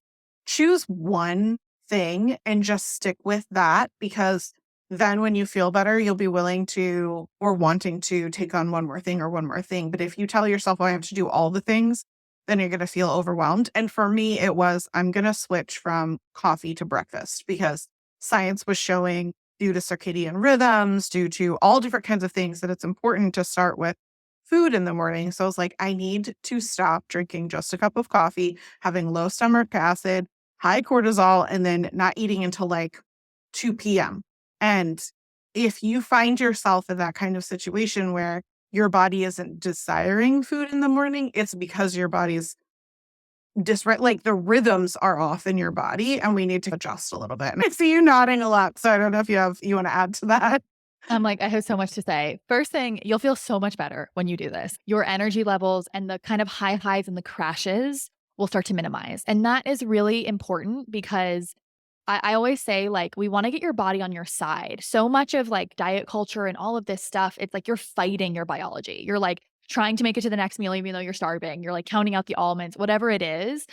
choose one thing and just stick with that because then when you feel better, you'll be willing to or wanting to take on one more thing or one more thing. But if you tell yourself, oh, I have to do all the things, then you're going to feel overwhelmed. And for me, it was, I'm going to switch from coffee to breakfast because science was showing due to circadian rhythms, due to all different kinds of things, that it's important to start with food in the morning. So I was like, I need to stop drinking just a cup of coffee, having low stomach acid, high cortisol, and then not eating until like 2 p.m. And if you find yourself in that kind of situation where your body isn't desiring food in the morning, it's because your body's like the rhythms are off in your body and we need to adjust a little bit. And I see you nodding a lot. So I don't know if you want to add to that. I'm like, I have so much to say. First thing, you'll feel so much better when you do this. Your energy levels and the kind of high highs and the crashes will start to minimize. And that is really important because I always say, like, we want to get your body on your side. So much of like diet culture and all of this stuff, it's like you're fighting your biology. You're like trying to make it to the next meal, even though you're starving. You're like counting out the almonds, whatever it is.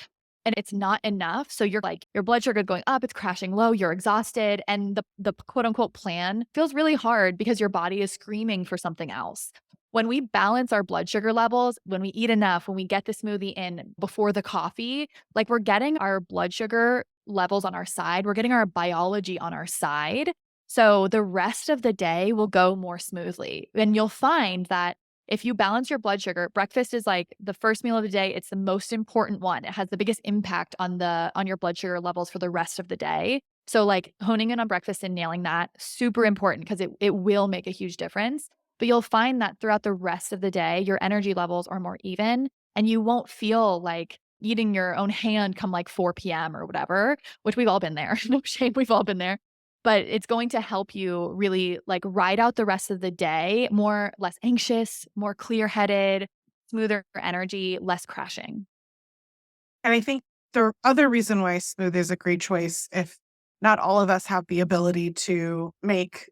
And it's not enough. So you're like, your blood sugar going up, it's crashing low, you're exhausted. And the quote unquote plan feels really hard because your body is screaming for something else. When we balance our blood sugar levels, when we eat enough, when we get the smoothie in before the coffee, like we're getting our blood sugar levels on our side, we're getting our biology on our side. So the rest of the day will go more smoothly. And you'll find that if you balance your blood sugar, breakfast is like the first meal of the day. It's the most important one. It has the biggest impact on your blood sugar levels for the rest of the day. So like honing in on breakfast and nailing that, super important because it will make a huge difference. But you'll find that throughout the rest of the day, your energy levels are more even and you won't feel like eating your own hand come like 4 p.m. or whatever, which we've all been there. No shame, we've all been there. But it's going to help you really like ride out the rest of the day less anxious, more clear-headed, smoother energy, less crashing. And I think the other reason why smoothie is a great choice, if not all of us have the ability to make,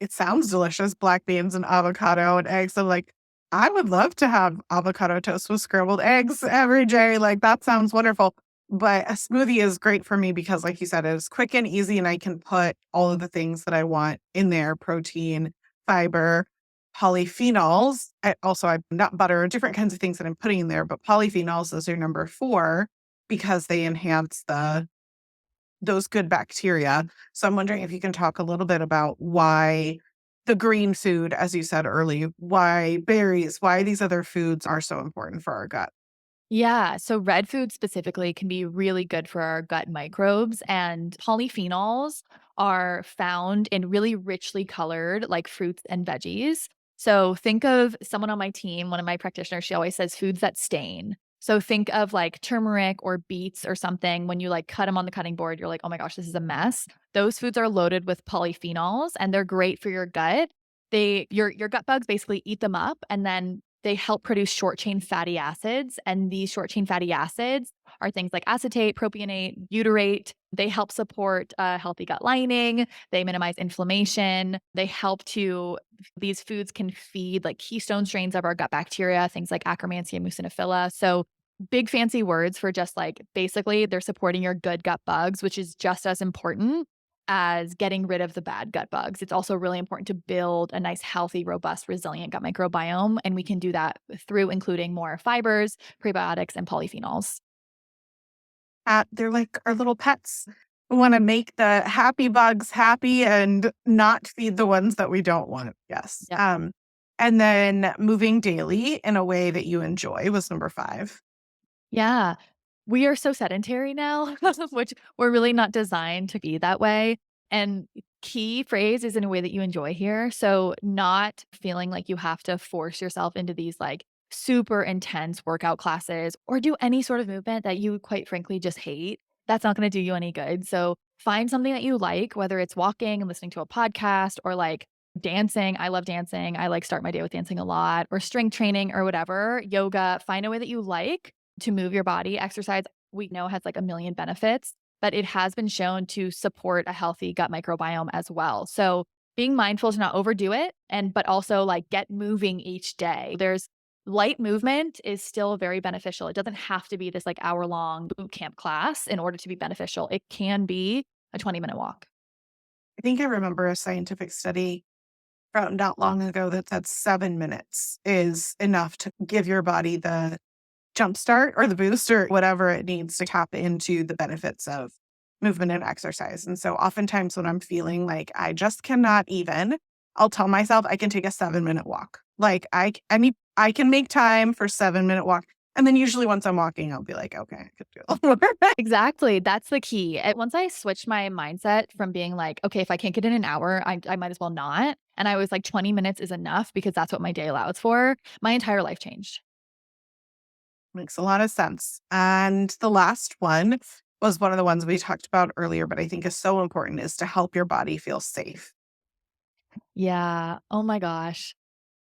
it sounds delicious, black beans and avocado and eggs. I'm like, I would love to have avocado toast with scrambled eggs every day. Like that sounds wonderful. But a smoothie is great for me because, like you said, it's quick and easy, and I can put all of the things that I want in there: protein, fiber, polyphenols. I'm nut butter, different kinds of things that I'm putting in there, but polyphenols is your number four because they enhance those good bacteria. So I'm wondering if you can talk a little bit about why the green food, as you said earlier, why berries, why these other foods are so important for our gut. Yeah. So red food specifically can be really good for our gut microbes, and polyphenols are found in really richly colored like fruits and veggies. So think of someone on my team, one of my practitioners, she always says foods that stain. So think of like turmeric or beets or something. When you like cut them on the cutting board, you're like, oh my gosh, this is a mess. Those foods are loaded with polyphenols and they're great for your gut. Your gut bugs basically eat them up, and then they help produce short chain fatty acids. And these short chain fatty acids are things like acetate, propionate, butyrate. They help support a healthy gut lining. They minimize inflammation. These foods can feed like keystone strains of our gut bacteria, things like Akkermansia muciniphila. So big fancy words for just like basically they're supporting your good gut bugs, which is just as important as getting rid of the bad gut bugs. It's also really important to build a nice, healthy, robust, resilient gut microbiome. And we can do that through including more fibers, prebiotics, and polyphenols. They're like our little pets. We want to make the happy bugs happy and not feed the ones that we don't want. Yes. Yep. And then moving daily in a way that you enjoy was number 5. Yeah. We are so sedentary now, which we're really not designed to be that way. And key phrase is in a way that you enjoy here. So, not feeling like you have to force yourself into these like super intense workout classes or do any sort of movement that you quite frankly just hate. That's not going to do you any good. So, find something that you like, whether it's walking and listening to a podcast or like dancing. I love dancing. I like start my day with dancing a lot, or strength training or whatever, yoga. Find a way that you like to move your body. Exercise, we know, has like a million benefits, but it has been shown to support a healthy gut microbiome as well. So being mindful to not overdo it, and but also like get moving each day. There's light movement is still very beneficial. It doesn't have to be this like hour-long boot camp class in order to be beneficial. It can be a 20-minute walk. I think I remember a scientific study from not long ago that said 7 minutes is enough to give your body the jumpstart or the boost or whatever it needs to tap into the benefits of movement and exercise. And so oftentimes when I'm feeling like I just cannot even, I'll tell myself I can take a 7-minute walk. Like I can make time for 7-minute walk. And then usually once I'm walking, I'll be like, okay, I could do a little more. Exactly. That's the key. Once I switched my mindset from being like, okay, if I can't get in an hour, I might as well not. And I was like, 20 minutes is enough because that's what my day allows for. My entire life changed. Makes a lot of sense. And the last one was one of the ones we talked about earlier, but I think is so important is to help your body feel safe. Yeah. Oh my gosh.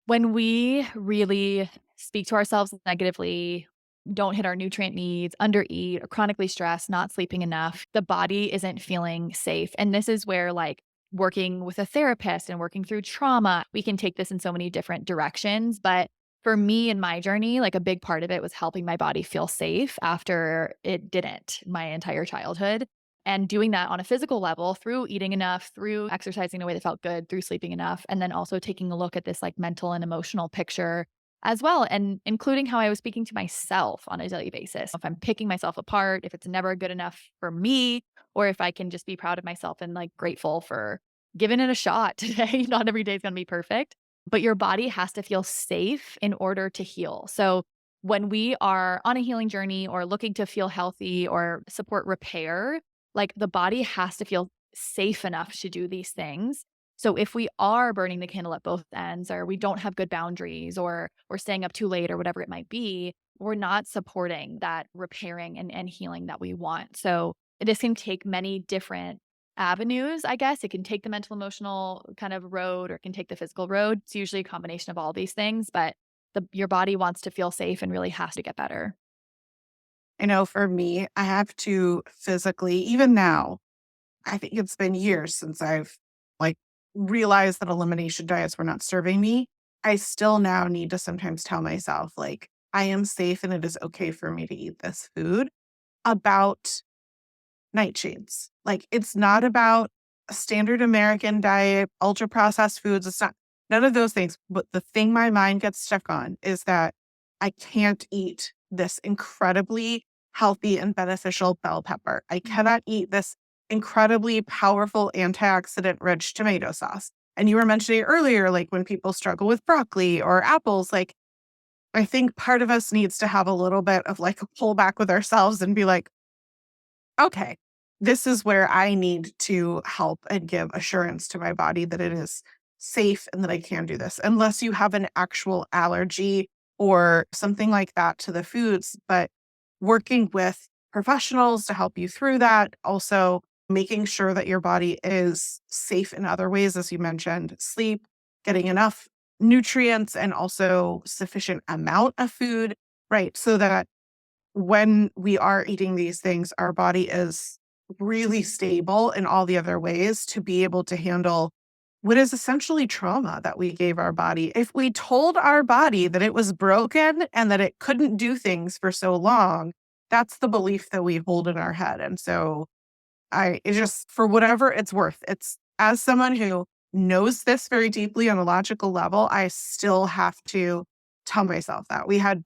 When we really speak to ourselves negatively, don't hit our nutrient needs, undereat, or chronically stressed, not sleeping enough, the body isn't feeling safe. And this is where, like, working with a therapist and working through trauma, we can take this in so many different directions. But for me in my journey, like a big part of it was helping my body feel safe after it didn't my entire childhood. And doing that on a physical level through eating enough, through exercising in a way that felt good, through sleeping enough, and then also taking a look at this like mental and emotional picture as well, and including how I was speaking to myself on a daily basis. If I'm picking myself apart, if it's never good enough for me, or if I can just be proud of myself and like grateful for giving it a shot today. Not every day is going to be perfect, but your body has to feel safe in order to heal. So when we are on a healing journey or looking to feel healthy or support repair, like the body has to feel safe enough to do these things. So if we are burning the candle at both ends, or we don't have good boundaries, or we're staying up too late or whatever it might be, we're not supporting that repairing and healing that we want. So this can take many different avenues, I guess. It can take the mental emotional kind of road, or it can take the physical road. It's usually a combination of all these things, but your body wants to feel safe and really has to get better. I know for me, I have to physically, even now, I think it's been years since I've like realized that elimination diets were not serving me. I still now need to sometimes tell myself, like, I am safe and it is okay for me to eat this food. About nightshades. Like, it's not about a standard American diet, ultra processed foods. It's not none of those things. But the thing my mind gets stuck on is that I can't eat this incredibly healthy and beneficial bell pepper. I cannot eat this incredibly powerful antioxidant rich tomato sauce. And you were mentioning earlier, like when people struggle with broccoli or apples, like I think part of us needs to have a little bit of like a pullback with ourselves and be like, okay, this is where I need to help and give assurance to my body that it is safe and that I can do this, unless you have an actual allergy or something like that to the foods. But working with professionals to help you through that, also making sure that your body is safe in other ways, as you mentioned, sleep, getting enough nutrients and also sufficient amount of food, right? So that when we are eating these things, our body is really stable in all the other ways to be able to handle what is essentially trauma that we gave our body. If we told our body that it was broken and that it couldn't do things for so long, that's the belief that we hold in our head. And so it just, for whatever it's worth, it's as someone who knows this very deeply on a logical level, I still have to tell myself that. We had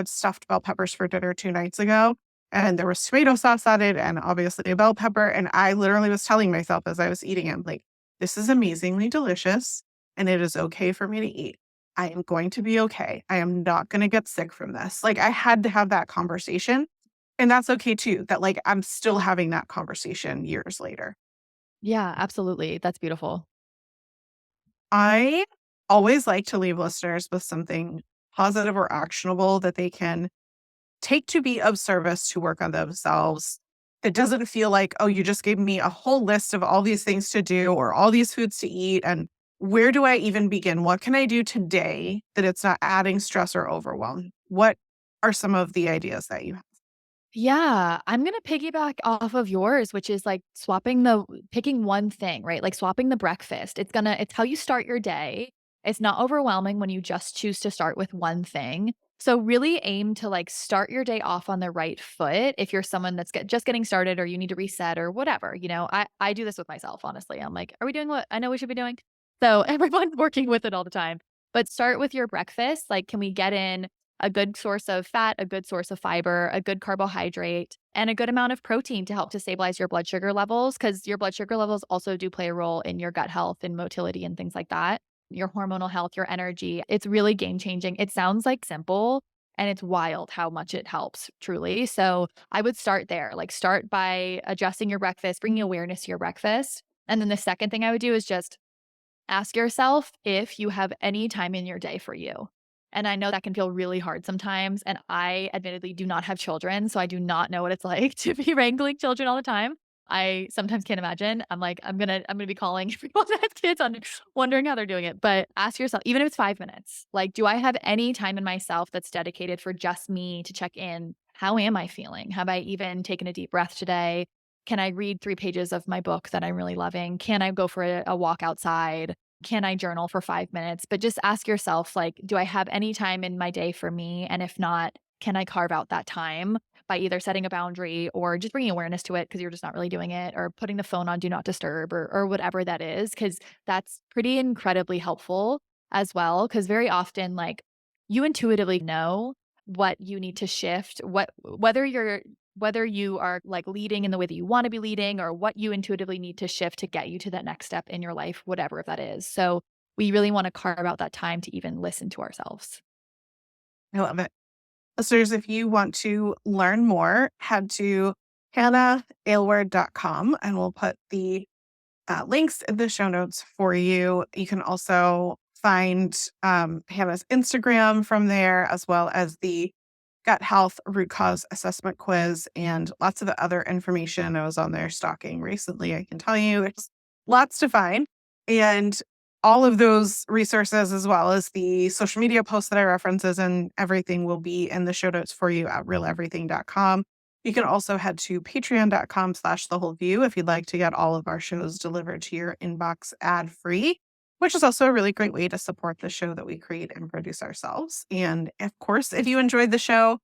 stuffed bell peppers for dinner 2 nights ago, and there was tomato sauce on it and obviously a bell pepper. And I literally was telling myself as I was eating it, like, this is amazingly delicious and it is okay for me to eat. I am going to be okay. I am not going to get sick from this. Like, I had to have that conversation, and that's okay too, that, like, I'm still having that conversation years later. Yeah, absolutely. That's beautiful. I always like to leave listeners with something positive or actionable that they can take to be of service to work on themselves. It doesn't feel like, oh, you just gave me a whole list of all these things to do or all these foods to eat. And where do I even begin? What can I do today that it's not adding stress or overwhelm? What are some of the ideas that you have? Yeah, I'm gonna piggyback off of yours, which is like picking one thing, right? Like swapping the breakfast. It's how you start your day. It's not overwhelming when you just choose to start with one thing. So really aim to like start your day off on the right foot. If you're someone that's just getting started or you need to reset or whatever, I do this with myself, honestly. I'm like, are we doing what I know we should be doing? So everyone's working with it all the time. But start with your breakfast. Like, can we get in a good source of fat, a good source of fiber, a good carbohydrate, and a good amount of protein to help to stabilize your blood sugar levels? Because your blood sugar levels also do play a role in your gut health and motility and things like that, your hormonal health, your energy. It's really game changing. It sounds like simple, and it's wild how much it helps, truly. So I would start there. Like, start by adjusting your breakfast, bringing awareness to your breakfast. And then the second thing I would do is just ask yourself if you have any time in your day for you. And I know that can feel really hard sometimes. And I admittedly do not have children. So I do not know what it's like to be wrangling children all the time. I sometimes can't imagine. I'm like, I'm gonna be calling everyone that has kids on wondering how they're doing it. But ask yourself, even if it's 5 minutes, like, do I have any time in myself that's dedicated for just me to check in? How am I feeling? Have I even taken a deep breath today? Can I read 3 pages of my book that I'm really loving? Can I go for a walk outside? Can I journal for 5 minutes? But just ask yourself, like, do I have any time in my day for me? And if not, can I carve out that time by either setting a boundary or just bringing awareness to it because you're just not really doing it, or putting the phone on do not disturb, or whatever that is? Because that's pretty incredibly helpful as well. Because very often, like, you intuitively know what you need to shift, whether you are like leading in the way that you want to be leading, or what you intuitively need to shift to get you to that next step in your life, whatever that is. So we really want to carve out that time to even listen to ourselves. I love it. Listeners, if you want to learn more, head to hannahaylward.com and we'll put the links in the show notes for you. You can also find Hannah's Instagram from there, as well as the gut health root cause assessment quiz and lots of the other information. I was on there stalking recently. I can tell you there's lots to find. And all of those resources, as well as the social media posts that I references and everything, will be in the show notes for you at realeverything.com. You can also head to patreon.com/the whole view if you'd like to get all of our shows delivered to your inbox ad free, which is also a really great way to support the show that we create and produce ourselves. And of course, if you enjoyed the show,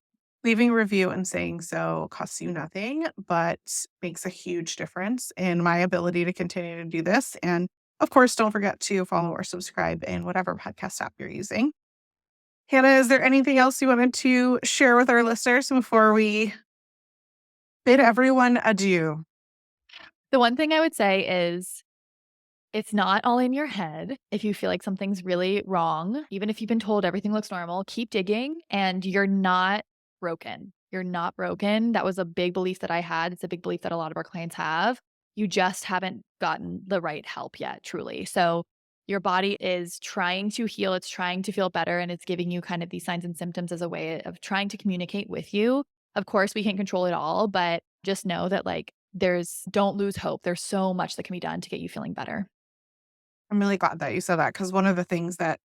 leaving a review and saying so costs you nothing, but makes a huge difference in my ability to continue to do this. And of course, don't forget to follow or subscribe in whatever podcast app you're using. Hannah, is there anything else you wanted to share with our listeners before we bid everyone adieu? The one thing I would say is It's not all in your head. If you feel like something's really wrong, even if you've been told everything looks normal, keep digging and you're not broken. You're not broken. That was a big belief that I had. It's a big belief that a lot of our clients have. You just haven't gotten the right help yet, truly. So your body is trying to heal, it's trying to feel better, and it's giving you kind of these signs and symptoms as a way of trying to communicate with you. Of course, we can't control it all, but just know that like don't lose hope. There's so much that can be done to get you feeling better. I'm really glad that you said that because one of the things that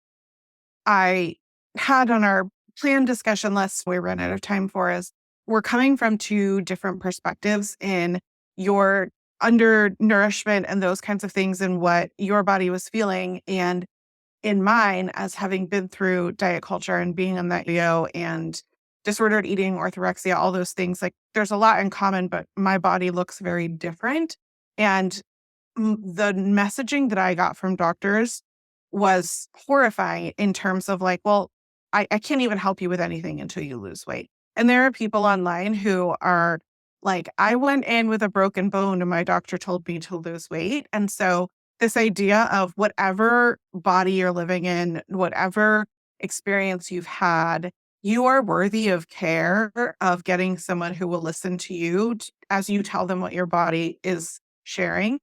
I had on our planned discussion list we ran out of time for is we're coming from two different perspectives in your undernourishment and those kinds of things and what your body was feeling. And in mine, as having been through diet culture and being on that yo and disordered eating, orthorexia, all those things, like there's a lot in common, but my body looks very different. And the messaging that I got from doctors was horrifying in terms of like, well, I can't even help you with anything until you lose weight. And there are people online who are like, I went in with a broken bone and my doctor told me to lose weight. And so this idea of whatever body you're living in, whatever experience you've had, you are worthy of care, of getting someone who will listen to you as you tell them what your body is sharing.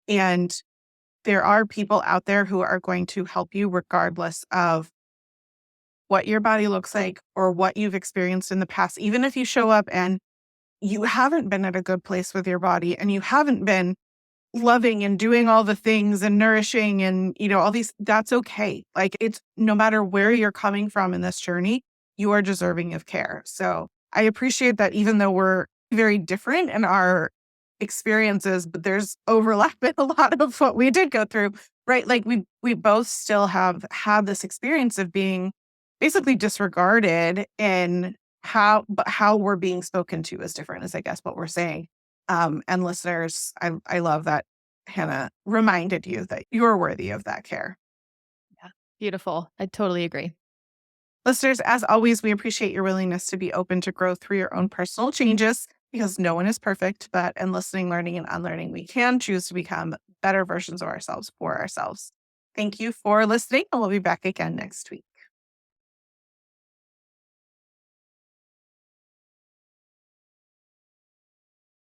And there are people out there who are going to help you regardless of what your body looks like or what you've experienced in the past. Even if you show up and you haven't been at a good place with your body and you haven't been loving and doing all the things and nourishing and, all these, that's okay. Like it's no matter where you're coming from in this journey, you are deserving of care. So I appreciate that even though we're very different in our experiences, but there's overlap in a lot of what we did go through, right? Like we both still have had this experience of being basically disregarded and how we're being spoken to is different is I guess what we're saying. And listeners, I love that Hannah reminded you that you're worthy of that care. Yeah. Beautiful. I totally agree. Listeners, as always, we appreciate your willingness to be open to growth through your own personal changes because no one is perfect, but in listening, learning, and unlearning, we can choose to become better versions of ourselves for ourselves. Thank you for listening, and we'll be back again next week.